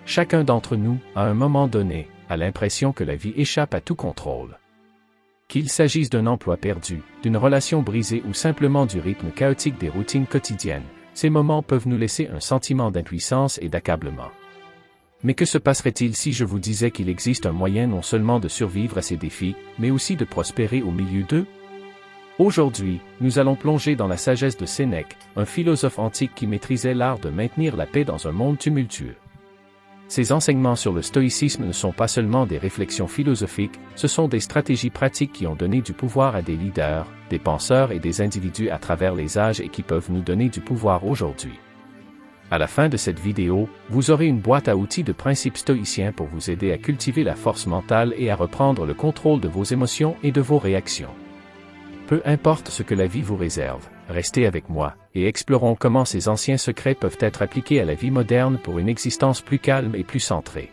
Chacun d'entre nous, à un moment donné, a l'impression que la vie échappe à tout contrôle. Qu'il s'agisse d'un emploi perdu, d'une relation brisée ou simplement du rythme chaotique des routines quotidiennes, ces moments peuvent nous laisser un sentiment d'impuissance et d'accablement. Mais que se passerait-il si je vous disais qu'il existe un moyen non seulement de survivre à ces défis, mais aussi de prospérer au milieu d'eux? Aujourd'hui, nous allons plonger dans la sagesse de Sénèque, un philosophe antique qui maîtrisait l'art de maintenir la paix dans un monde tumultueux. Ses enseignements sur le stoïcisme ne sont pas seulement des réflexions philosophiques, ce sont des stratégies pratiques qui ont donné du pouvoir à des leaders, des penseurs et des individus à travers les âges et qui peuvent nous donner du pouvoir aujourd'hui. À la fin de cette vidéo, vous aurez une boîte à outils de principes stoïciens pour vous aider à cultiver la force mentale et à reprendre le contrôle de vos émotions et de vos réactions. Peu importe ce que la vie vous réserve, restez avec moi, et explorons comment ces anciens secrets peuvent être appliqués à la vie moderne pour une existence plus calme et plus centrée.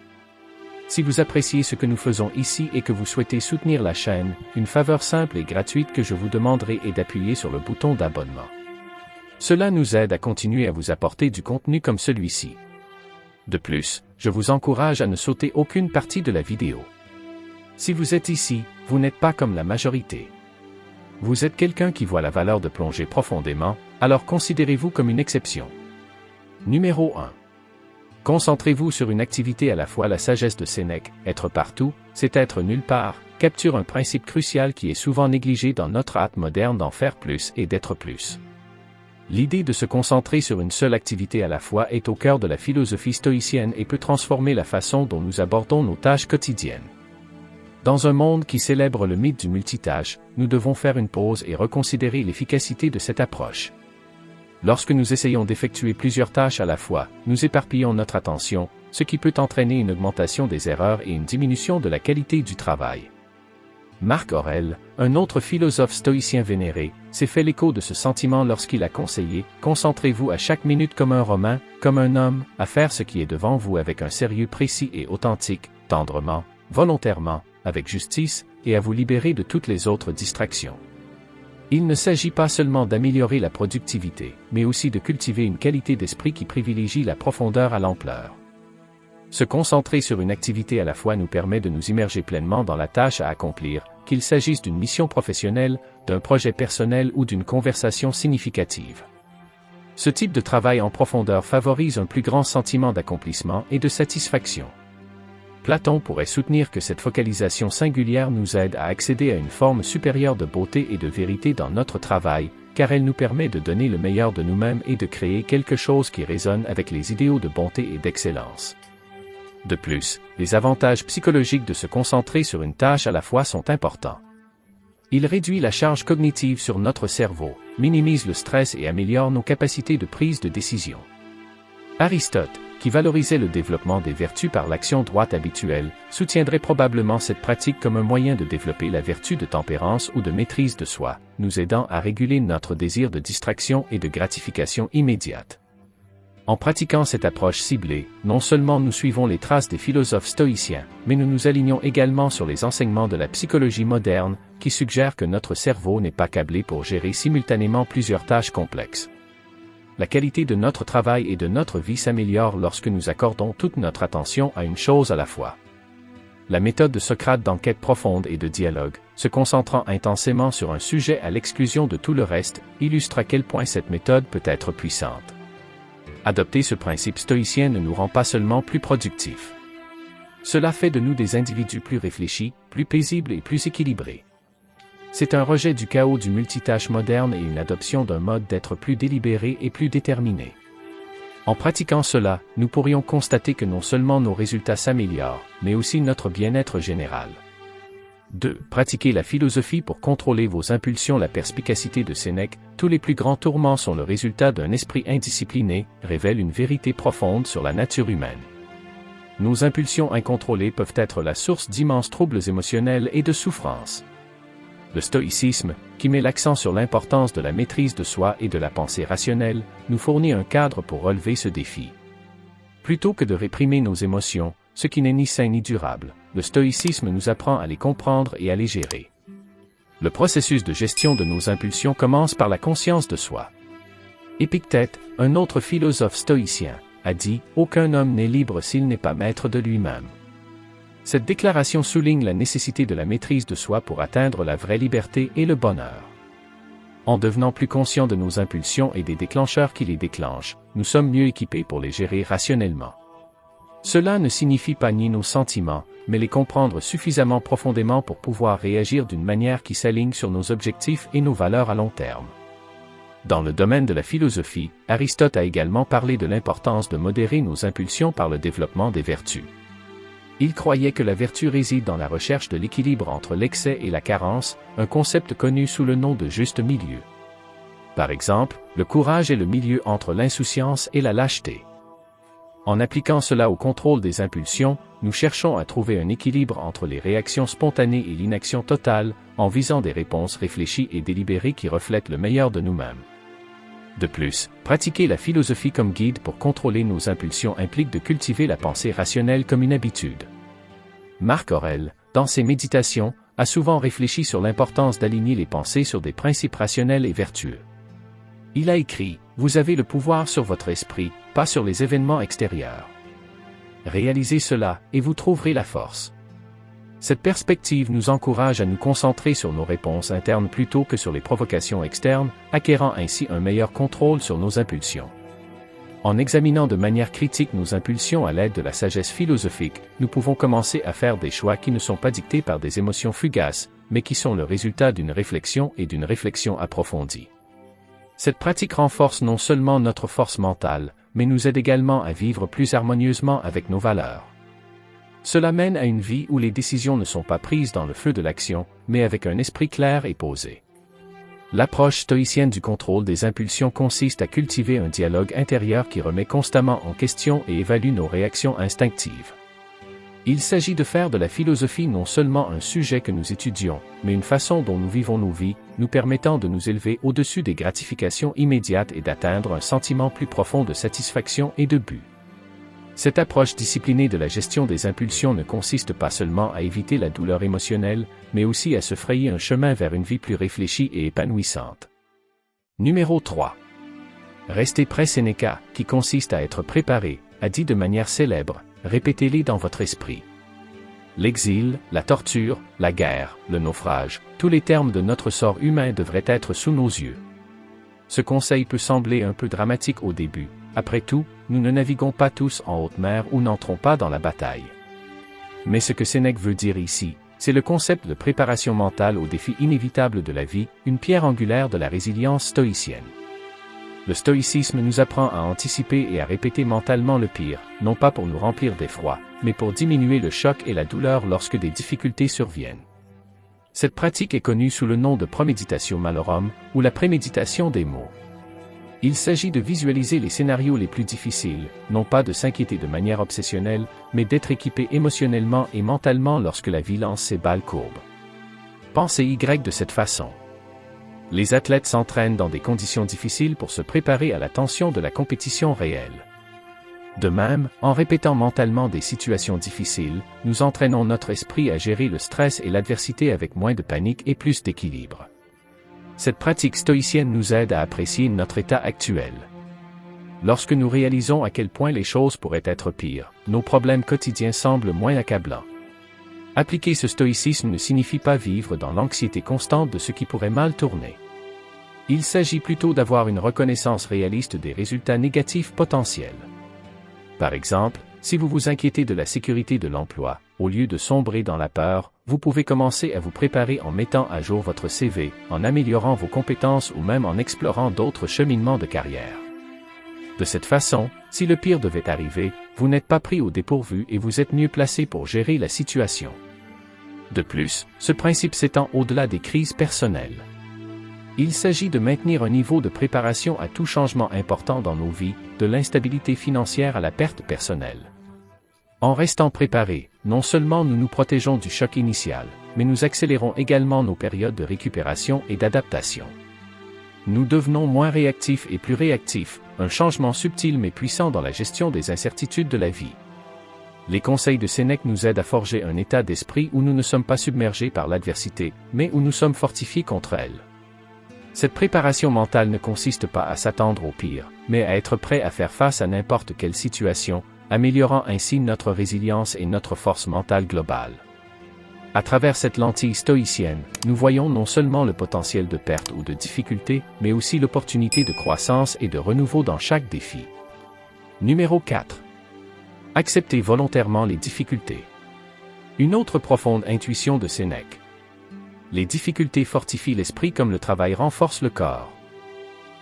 Si vous appréciez ce que nous faisons ici et que vous souhaitez soutenir la chaîne, une faveur simple et gratuite que je vous demanderai est d'appuyer sur le bouton d'abonnement. Cela nous aide à continuer à vous apporter du contenu comme celui-ci. De plus, je vous encourage à ne sauter aucune partie de la vidéo. Si vous êtes ici, vous n'êtes pas comme la majorité. Vous êtes quelqu'un qui voit la valeur de plonger profondément, alors considérez-vous comme une exception. Numéro 1. Concentrez-vous sur une activité à la fois. La sagesse de Sénèque, être partout, c'est être nulle part, capture un principe crucial qui est souvent négligé dans notre hâte moderne d'en faire plus et d'être plus. L'idée de se concentrer sur une seule activité à la fois est au cœur de la philosophie stoïcienne et peut transformer la façon dont nous abordons nos tâches quotidiennes. Dans un monde qui célèbre le mythe du multitâche, nous devons faire une pause et reconsidérer l'efficacité de cette approche. Lorsque nous essayons d'effectuer plusieurs tâches à la fois, nous éparpillons notre attention, ce qui peut entraîner une augmentation des erreurs et une diminution de la qualité du travail. Marc Aurèle, un autre philosophe stoïcien vénéré, s'est fait l'écho de ce sentiment lorsqu'il a conseillé « Concentrez-vous à chaque minute comme un Romain, comme un homme, à faire ce qui est devant vous avec un sérieux précis et authentique, tendrement, volontairement, avec justice, et à vous libérer de toutes les autres distractions. » Il ne s'agit pas seulement d'améliorer la productivité, mais aussi de cultiver une qualité d'esprit qui privilégie la profondeur à l'ampleur. Se concentrer sur une activité à la fois nous permet de nous immerger pleinement dans la tâche à accomplir, qu'il s'agisse d'une mission professionnelle, d'un projet personnel ou d'une conversation significative. Ce type de travail en profondeur favorise un plus grand sentiment d'accomplissement et de satisfaction. Platon pourrait soutenir que cette focalisation singulière nous aide à accéder à une forme supérieure de beauté et de vérité dans notre travail, car elle nous permet de donner le meilleur de nous-mêmes et de créer quelque chose qui résonne avec les idéaux de bonté et d'excellence. De plus, les avantages psychologiques de se concentrer sur une tâche à la fois sont importants. Il réduit la charge cognitive sur notre cerveau, minimise le stress et améliore nos capacités de prise de décision. Aristote, qui valorisait le développement des vertus par l'action droite habituelle, soutiendrait probablement cette pratique comme un moyen de développer la vertu de tempérance ou de maîtrise de soi, nous aidant à réguler notre désir de distraction et de gratification immédiate. En pratiquant cette approche ciblée, non seulement nous suivons les traces des philosophes stoïciens, mais nous nous alignons également sur les enseignements de la psychologie moderne, qui suggèrent que notre cerveau n'est pas câblé pour gérer simultanément plusieurs tâches complexes. La qualité de notre travail et de notre vie s'améliore lorsque nous accordons toute notre attention à une chose à la fois. La méthode de Socrate d'enquête profonde et de dialogue, se concentrant intensément sur un sujet à l'exclusion de tout le reste, illustre à quel point cette méthode peut être puissante. Adopter ce principe stoïcien ne nous rend pas seulement plus productifs. Cela fait de nous des individus plus réfléchis, plus paisibles et plus équilibrés. C'est un rejet du chaos du multitâche moderne et une adoption d'un mode d'être plus délibéré et plus déterminé. En pratiquant cela, nous pourrions constater que non seulement nos résultats s'améliorent, mais aussi notre bien-être général. 2. Pratiquez la philosophie pour contrôler vos impulsions. La perspicacité de Sénèque, tous les plus grands tourments sont le résultat d'un esprit indiscipliné, révèle une vérité profonde sur la nature humaine. Nos impulsions incontrôlées peuvent être la source d'immenses troubles émotionnels et de souffrances. Le stoïcisme, qui met l'accent sur l'importance de la maîtrise de soi et de la pensée rationnelle, nous fournit un cadre pour relever ce défi. Plutôt que de réprimer nos émotions, ce qui n'est ni sain ni durable, le stoïcisme nous apprend à les comprendre et à les gérer. Le processus de gestion de nos impulsions commence par la conscience de soi. Épictète, un autre philosophe stoïcien, a dit « Aucun homme n'est libre s'il n'est pas maître de lui-même ». Cette déclaration souligne la nécessité de la maîtrise de soi pour atteindre la vraie liberté et le bonheur. En devenant plus conscients de nos impulsions et des déclencheurs qui les déclenchent, nous sommes mieux équipés pour les gérer rationnellement. Cela ne signifie pas nier nos sentiments, mais les comprendre suffisamment profondément pour pouvoir réagir d'une manière qui s'aligne sur nos objectifs et nos valeurs à long terme. Dans le domaine de la philosophie, Aristote a également parlé de l'importance de modérer nos impulsions par le développement des vertus. Il croyait que la vertu réside dans la recherche de l'équilibre entre l'excès et la carence, un concept connu sous le nom de juste milieu. Par exemple, le courage est le milieu entre l'insouciance et la lâcheté. En appliquant cela au contrôle des impulsions, nous cherchons à trouver un équilibre entre les réactions spontanées et l'inaction totale, en visant des réponses réfléchies et délibérées qui reflètent le meilleur de nous-mêmes. De plus, pratiquer la philosophie comme guide pour contrôler nos impulsions implique de cultiver la pensée rationnelle comme une habitude. Marc Aurèle, dans ses méditations, a souvent réfléchi sur l'importance d'aligner les pensées sur des principes rationnels et vertueux. Il a écrit « Vous avez le pouvoir sur votre esprit, pas sur les événements extérieurs. Réalisez cela, et vous trouverez la force. » Cette perspective nous encourage à nous concentrer sur nos réponses internes plutôt que sur les provocations externes, acquérant ainsi un meilleur contrôle sur nos impulsions. En examinant de manière critique nos impulsions à l'aide de la sagesse philosophique, nous pouvons commencer à faire des choix qui ne sont pas dictés par des émotions fugaces, mais qui sont le résultat d'une réflexion et d'une réflexion approfondie. Cette pratique renforce non seulement notre force mentale, mais nous aide également à vivre plus harmonieusement avec nos valeurs. Cela mène à une vie où les décisions ne sont pas prises dans le feu de l'action, mais avec un esprit clair et posé. L'approche stoïcienne du contrôle des impulsions consiste à cultiver un dialogue intérieur qui remet constamment en question et évalue nos réactions instinctives. Il s'agit de faire de la philosophie non seulement un sujet que nous étudions, mais une façon dont nous vivons nos vies, nous permettant de nous élever au-dessus des gratifications immédiates et d'atteindre un sentiment plus profond de satisfaction et de but. Cette approche disciplinée de la gestion des impulsions ne consiste pas seulement à éviter la douleur émotionnelle, mais aussi à se frayer un chemin vers une vie plus réfléchie et épanouissante. Numéro 3. Restez prêt Sénéca, qui consiste à être préparé, a dit de manière célèbre. Répétez-les dans votre esprit. L'exil, la torture, la guerre, le naufrage, tous les termes de notre sort humain devraient être sous nos yeux. Ce conseil peut sembler un peu dramatique au début. Après tout, nous ne naviguons pas tous en haute mer ou n'entrons pas dans la bataille. Mais ce que Sénèque veut dire ici, c'est le concept de préparation mentale aux défis inévitables de la vie, une pierre angulaire de la résilience stoïcienne. Le stoïcisme nous apprend à anticiper et à répéter mentalement le pire, non pas pour nous remplir d'effroi, mais pour diminuer le choc et la douleur lorsque des difficultés surviennent. Cette pratique est connue sous le nom de premeditatio malorum, ou la préméditation des maux. Il s'agit de visualiser les scénarios les plus difficiles, non pas de s'inquiéter de manière obsessionnelle, mais d'être équipé émotionnellement et mentalement lorsque la vie lance ses balles courbes. Pensez Y de cette façon. Les athlètes s'entraînent dans des conditions difficiles pour se préparer à la tension de la compétition réelle. De même, en répétant mentalement des situations difficiles, nous entraînons notre esprit à gérer le stress et l'adversité avec moins de panique et plus d'équilibre. Cette pratique stoïcienne nous aide à apprécier notre état actuel. Lorsque nous réalisons à quel point les choses pourraient être pires, nos problèmes quotidiens semblent moins accablants. Appliquer ce stoïcisme ne signifie pas vivre dans l'anxiété constante de ce qui pourrait mal tourner. Il s'agit plutôt d'avoir une reconnaissance réaliste des résultats négatifs potentiels. Par exemple, si vous vous inquiétez de la sécurité de l'emploi, au lieu de sombrer dans la peur, vous pouvez commencer à vous préparer en mettant à jour votre CV, en améliorant vos compétences ou même en explorant d'autres cheminements de carrière. De cette façon, si le pire devait arriver, vous n'êtes pas pris au dépourvu et vous êtes mieux placé pour gérer la situation. De plus, ce principe s'étend au-delà des crises personnelles. Il s'agit de maintenir un niveau de préparation à tout changement important dans nos vies, de l'instabilité financière à la perte personnelle. En restant préparés, non seulement nous nous protégeons du choc initial, mais nous accélérons également nos périodes de récupération et d'adaptation. Nous devenons moins réactifs et plus réactifs, un changement subtil mais puissant dans la gestion des incertitudes de la vie. Les conseils de Sénèque nous aident à forger un état d'esprit où nous ne sommes pas submergés par l'adversité, mais où nous sommes fortifiés contre elle. Cette préparation mentale ne consiste pas à s'attendre au pire, mais à être prêt à faire face à n'importe quelle situation, améliorant ainsi notre résilience et notre force mentale globale. À travers cette lentille stoïcienne, nous voyons non seulement le potentiel de perte ou de difficulté, mais aussi l'opportunité de croissance et de renouveau dans chaque défi. Numéro 4. Accepter volontairement les difficultés. Une autre profonde intuition de Sénèque. Les difficultés fortifient l'esprit comme le travail renforce le corps.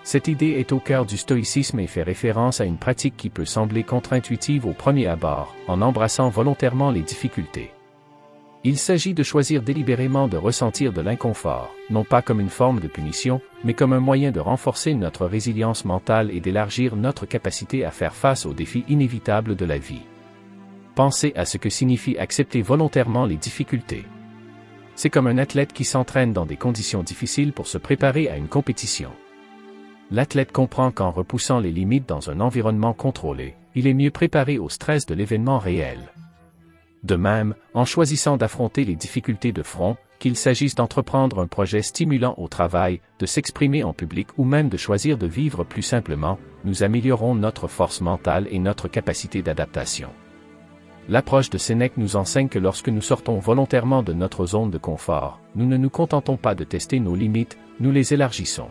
Cette idée est au cœur du stoïcisme et fait référence à une pratique qui peut sembler contre-intuitive au premier abord, en embrassant volontairement les difficultés. Il s'agit de choisir délibérément de ressentir de l'inconfort, non pas comme une forme de punition, mais comme un moyen de renforcer notre résilience mentale et d'élargir notre capacité à faire face aux défis inévitables de la vie. Pensez à ce que signifie accepter volontairement les difficultés. C'est comme un athlète qui s'entraîne dans des conditions difficiles pour se préparer à une compétition. L'athlète comprend qu'en repoussant les limites dans un environnement contrôlé, il est mieux préparé au stress de l'événement réel. De même, en choisissant d'affronter les difficultés de front, qu'il s'agisse d'entreprendre un projet stimulant au travail, de s'exprimer en public ou même de choisir de vivre plus simplement, nous améliorons notre force mentale et notre capacité d'adaptation. L'approche de Sénèque nous enseigne que lorsque nous sortons volontairement de notre zone de confort, nous ne nous contentons pas de tester nos limites, nous les élargissons.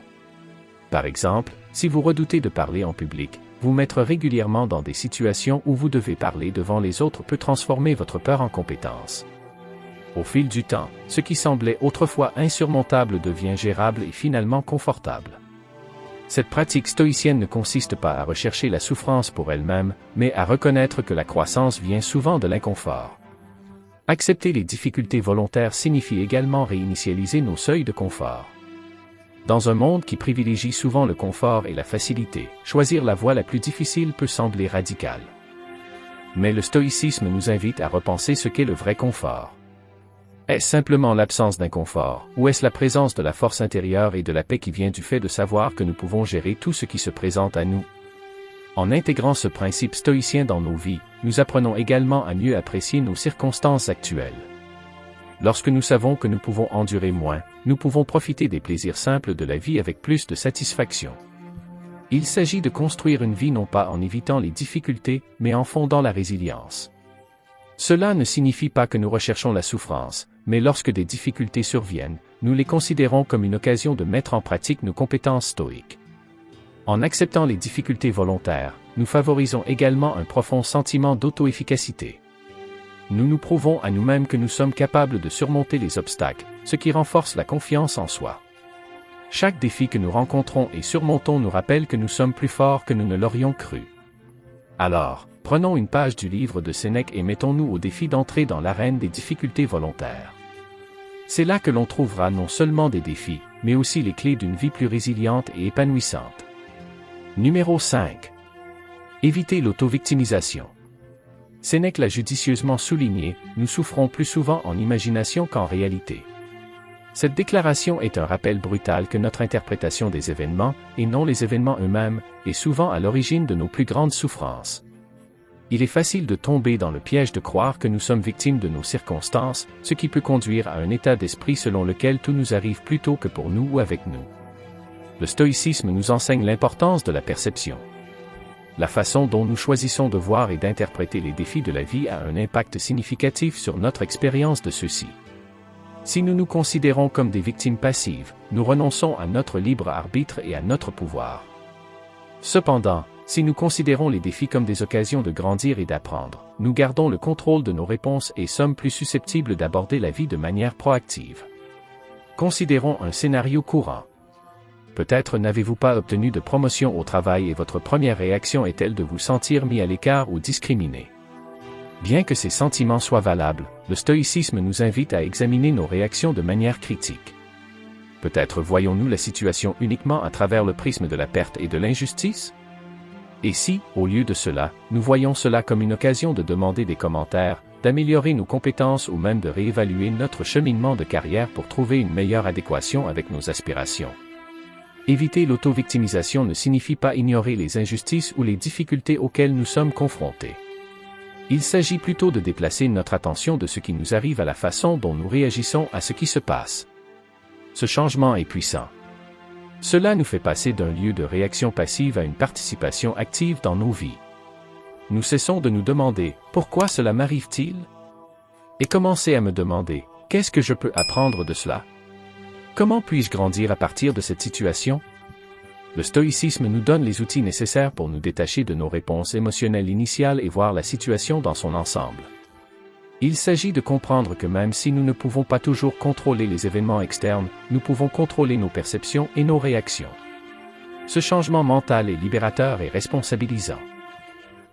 Par exemple, si vous redoutez de parler en public, vous mettre régulièrement dans des situations où vous devez parler devant les autres peut transformer votre peur en compétence. Au fil du temps, ce qui semblait autrefois insurmontable devient gérable et finalement confortable. Cette pratique stoïcienne ne consiste pas à rechercher la souffrance pour elle-même, mais à reconnaître que la croissance vient souvent de l'inconfort. Accepter les difficultés volontaires signifie également réinitialiser nos seuils de confort. Dans un monde qui privilégie souvent le confort et la facilité, choisir la voie la plus difficile peut sembler radical. Mais le stoïcisme nous invite à repenser ce qu'est le vrai confort. Est-ce simplement l'absence d'inconfort, ou est-ce la présence de la force intérieure et de la paix qui vient du fait de savoir que nous pouvons gérer tout ce qui se présente à nous? En intégrant ce principe stoïcien dans nos vies, nous apprenons également à mieux apprécier nos circonstances actuelles. Lorsque nous savons que nous pouvons endurer moins, nous pouvons profiter des plaisirs simples de la vie avec plus de satisfaction. Il s'agit de construire une vie non pas en évitant les difficultés, mais en fondant la résilience. Cela ne signifie pas que nous recherchons la souffrance, mais lorsque des difficultés surviennent, nous les considérons comme une occasion de mettre en pratique nos compétences stoïques. En acceptant les difficultés volontaires, nous favorisons également un profond sentiment d'auto-efficacité. Nous nous prouvons à nous-mêmes que nous sommes capables de surmonter les obstacles, ce qui renforce la confiance en soi. Chaque défi que nous rencontrons et surmontons nous rappelle que nous sommes plus forts que nous ne l'aurions cru. Alors, prenons une page du livre de Sénèque et mettons-nous au défi d'entrer dans l'arène des difficultés volontaires. C'est là que l'on trouvera non seulement des défis, mais aussi les clés d'une vie plus résiliente et épanouissante. Numéro 5. Éviter l'auto-victimisation. Sénèque l'a judicieusement souligné, nous souffrons plus souvent en imagination qu'en réalité. Cette déclaration est un rappel brutal que notre interprétation des événements, et non les événements eux-mêmes, est souvent à l'origine de nos plus grandes souffrances. Il est facile de tomber dans le piège de croire que nous sommes victimes de nos circonstances, ce qui peut conduire à un état d'esprit selon lequel tout nous arrive plutôt que pour nous ou avec nous. Le stoïcisme nous enseigne l'importance de la perception. La façon dont nous choisissons de voir et d'interpréter les défis de la vie a un impact significatif sur notre expérience de ceux-ci. Si nous nous considérons comme des victimes passives, nous renonçons à notre libre arbitre et à notre pouvoir. Cependant, si nous considérons les défis comme des occasions de grandir et d'apprendre, nous gardons le contrôle de nos réponses et sommes plus susceptibles d'aborder la vie de manière proactive. Considérons un scénario courant. Peut-être n'avez-vous pas obtenu de promotion au travail et votre première réaction est-elle de vous sentir mis à l'écart ou discriminé. Bien que ces sentiments soient valables, le stoïcisme nous invite à examiner nos réactions de manière critique. Peut-être voyons-nous la situation uniquement à travers le prisme de la perte et de l'injustice? Et si, au lieu de cela, nous voyons cela comme une occasion de demander des commentaires, d'améliorer nos compétences ou même de réévaluer notre cheminement de carrière pour trouver une meilleure adéquation avec nos aspirations? Éviter l'auto-victimisation ne signifie pas ignorer les injustices ou les difficultés auxquelles nous sommes confrontés. Il s'agit plutôt de déplacer notre attention de ce qui nous arrive à la façon dont nous réagissons à ce qui se passe. Ce changement est puissant. Cela nous fait passer d'un lieu de réaction passive à une participation active dans nos vies. Nous cessons de nous demander « Pourquoi cela m'arrive-t-il » et commencer à me demander « Qu'est-ce que je peux apprendre de cela » Comment puis-je grandir à partir de cette situation? Le stoïcisme nous donne les outils nécessaires pour nous détacher de nos réponses émotionnelles initiales et voir la situation dans son ensemble. Il s'agit de comprendre que même si nous ne pouvons pas toujours contrôler les événements externes, nous pouvons contrôler nos perceptions et nos réactions. Ce changement mental est libérateur et responsabilisant.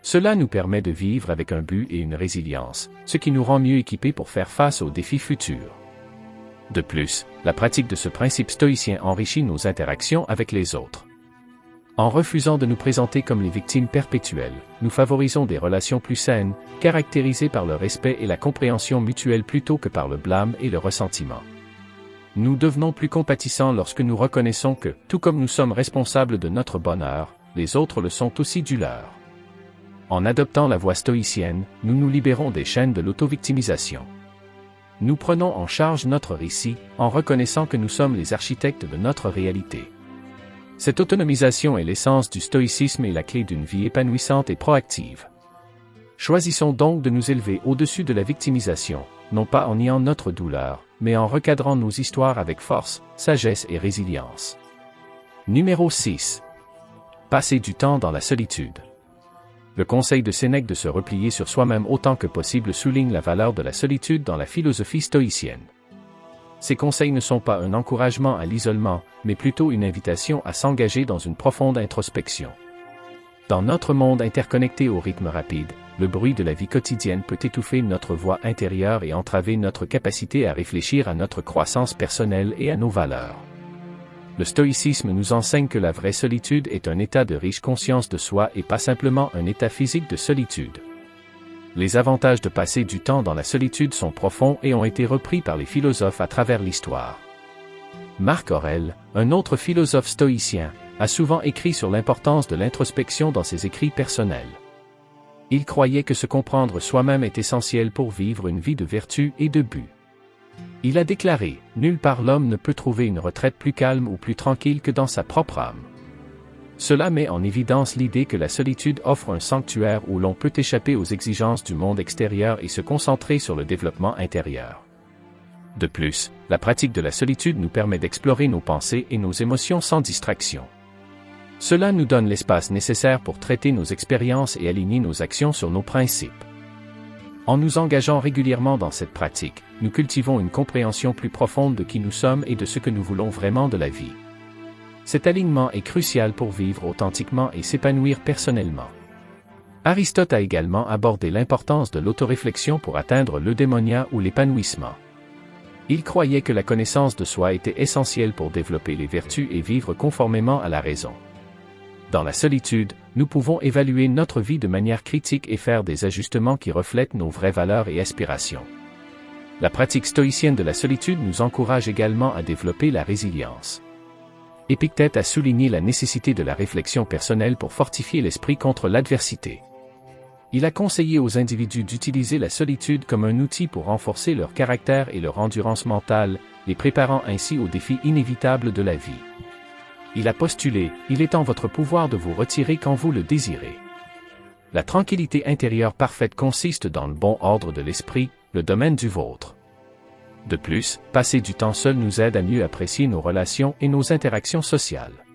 Cela nous permet de vivre avec un but et une résilience, ce qui nous rend mieux équipés pour faire face aux défis futurs. De plus, la pratique de ce principe stoïcien enrichit nos interactions avec les autres. En refusant de nous présenter comme les victimes perpétuelles, nous favorisons des relations plus saines, caractérisées par le respect et la compréhension mutuelle plutôt que par le blâme et le ressentiment. Nous devenons plus compatissants lorsque nous reconnaissons que, tout comme nous sommes responsables de notre bonheur, les autres le sont aussi du leur. En adoptant la voie stoïcienne, nous nous libérons des chaînes de l'auto-victimisation. Nous prenons en charge notre récit, en reconnaissant que nous sommes les architectes de notre réalité. Cette autonomisation est l'essence du stoïcisme et la clé d'une vie épanouissante et proactive. Choisissons donc de nous élever au-dessus de la victimisation, non pas en niant notre douleur, mais en recadrant nos histoires avec force, sagesse et résilience. Numéro 6. Passer du temps dans la solitude. Le conseil de Sénèque de se replier sur soi-même autant que possible souligne la valeur de la solitude dans la philosophie stoïcienne. Ces conseils ne sont pas un encouragement à l'isolement, mais plutôt une invitation à s'engager dans une profonde introspection. Dans notre monde interconnecté au rythme rapide, le bruit de la vie quotidienne peut étouffer notre voix intérieure et entraver notre capacité à réfléchir à notre croissance personnelle et à nos valeurs. Le stoïcisme nous enseigne que la vraie solitude est un état de riche conscience de soi et pas simplement un état physique de solitude. Les avantages de passer du temps dans la solitude sont profonds et ont été repris par les philosophes à travers l'histoire. Marc Aurèle, un autre philosophe stoïcien, a souvent écrit sur l'importance de l'introspection dans ses écrits personnels. Il croyait que se comprendre soi-même est essentiel pour vivre une vie de vertu et de but. Il a déclaré « Nulle part l'homme ne peut trouver une retraite plus calme ou plus tranquille que dans sa propre âme ». Cela met en évidence l'idée que la solitude offre un sanctuaire où l'on peut échapper aux exigences du monde extérieur et se concentrer sur le développement intérieur. De plus, la pratique de la solitude nous permet d'explorer nos pensées et nos émotions sans distraction. Cela nous donne l'espace nécessaire pour traiter nos expériences et aligner nos actions sur nos principes. En nous engageant régulièrement dans cette pratique, nous cultivons une compréhension plus profonde de qui nous sommes et de ce que nous voulons vraiment de la vie. Cet alignement est crucial pour vivre authentiquement et s'épanouir personnellement. Aristote a également abordé l'importance de l'autoréflexion pour atteindre l'eudémonia ou l'épanouissement. Il croyait que la connaissance de soi était essentielle pour développer les vertus et vivre conformément à la raison. Dans la solitude, nous pouvons évaluer notre vie de manière critique et faire des ajustements qui reflètent nos vraies valeurs et aspirations. La pratique stoïcienne de la solitude nous encourage également à développer la résilience. Épictète a souligné la nécessité de la réflexion personnelle pour fortifier l'esprit contre l'adversité. Il a conseillé aux individus d'utiliser la solitude comme un outil pour renforcer leur caractère et leur endurance mentale, les préparant ainsi aux défis inévitables de la vie. Il a postulé « Il est en votre pouvoir de vous retirer quand vous le désirez ». La tranquillité intérieure parfaite consiste dans le bon ordre de l'esprit, le domaine du vôtre. De plus, passer du temps seul nous aide à mieux apprécier nos relations et nos interactions sociales.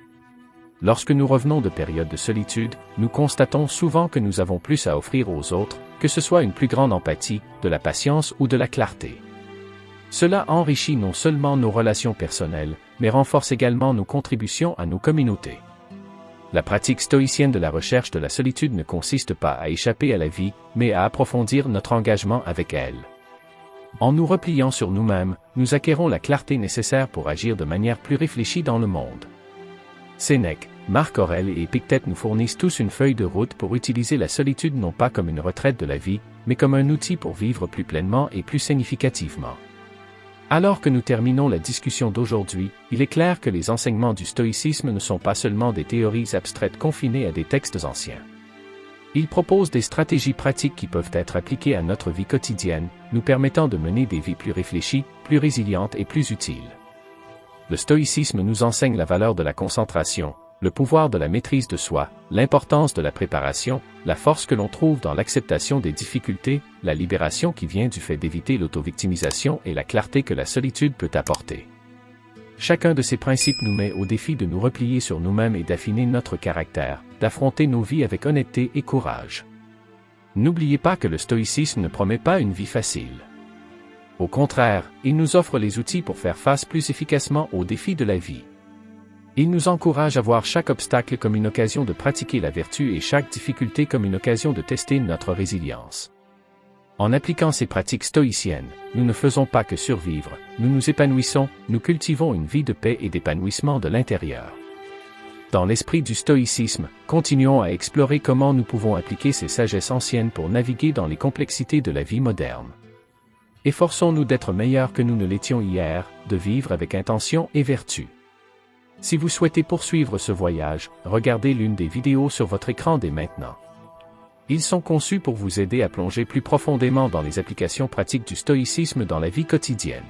Lorsque nous revenons de périodes de solitude, nous constatons souvent que nous avons plus à offrir aux autres, que ce soit une plus grande empathie, de la patience ou de la clarté. Cela enrichit non seulement nos relations personnelles, mais renforce également nos contributions à nos communautés. La pratique stoïcienne de la recherche de la solitude ne consiste pas à échapper à la vie, mais à approfondir notre engagement avec elle. En nous repliant sur nous-mêmes, nous acquérons la clarté nécessaire pour agir de manière plus réfléchie dans le monde. Sénèque, Marc Aurèle et Épictète nous fournissent tous une feuille de route pour utiliser la solitude non pas comme une retraite de la vie, mais comme un outil pour vivre plus pleinement et plus significativement. Alors que nous terminons la discussion d'aujourd'hui, il est clair que les enseignements du stoïcisme ne sont pas seulement des théories abstraites confinées à des textes anciens. Ils proposent des stratégies pratiques qui peuvent être appliquées à notre vie quotidienne, nous permettant de mener des vies plus réfléchies, plus résilientes et plus utiles. le stoïcisme nous enseigne la valeur de la concentration, le pouvoir de la maîtrise de soi, l'importance de la préparation, la force que l'on trouve dans l'acceptation des difficultés, la libération qui vient du fait d'éviter l'autovictimisation et la clarté que la solitude peut apporter. Chacun de ces principes nous met au défi de nous replier sur nous-mêmes et d'affiner notre caractère, d'affronter nos vies avec honnêteté et courage. N'oubliez pas que le stoïcisme ne promet pas une vie facile. Au contraire, il nous offre les outils pour faire face plus efficacement aux défis de la vie. Il nous encourage à voir chaque obstacle comme une occasion de pratiquer la vertu et chaque difficulté comme une occasion de tester notre résilience. En appliquant ces pratiques stoïciennes, nous ne faisons pas que survivre, nous nous épanouissons, nous cultivons une vie de paix et d'épanouissement de l'intérieur. Dans l'esprit du stoïcisme, continuons à explorer comment nous pouvons appliquer ces sagesses anciennes pour naviguer dans les complexités de la vie moderne. Efforçons-nous d'être meilleurs que nous ne l'étions hier, de vivre avec intention et vertu. Si vous souhaitez poursuivre ce voyage, regardez l'une des vidéos sur votre écran dès maintenant. Ils sont conçus pour vous aider à plonger plus profondément dans les applications pratiques du stoïcisme dans la vie quotidienne.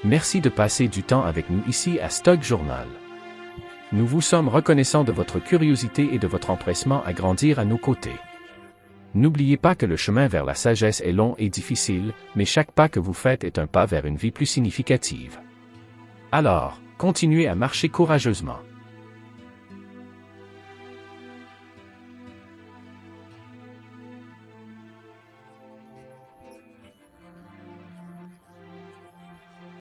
Merci de passer du temps avec nous ici à Stoic Journal. Nous vous sommes reconnaissants de votre curiosité et de votre empressement à grandir à nos côtés. N'oubliez pas que le chemin vers la sagesse est long et difficile, mais chaque pas que vous faites est un pas vers une vie plus significative. Alors, continuez à marcher courageusement.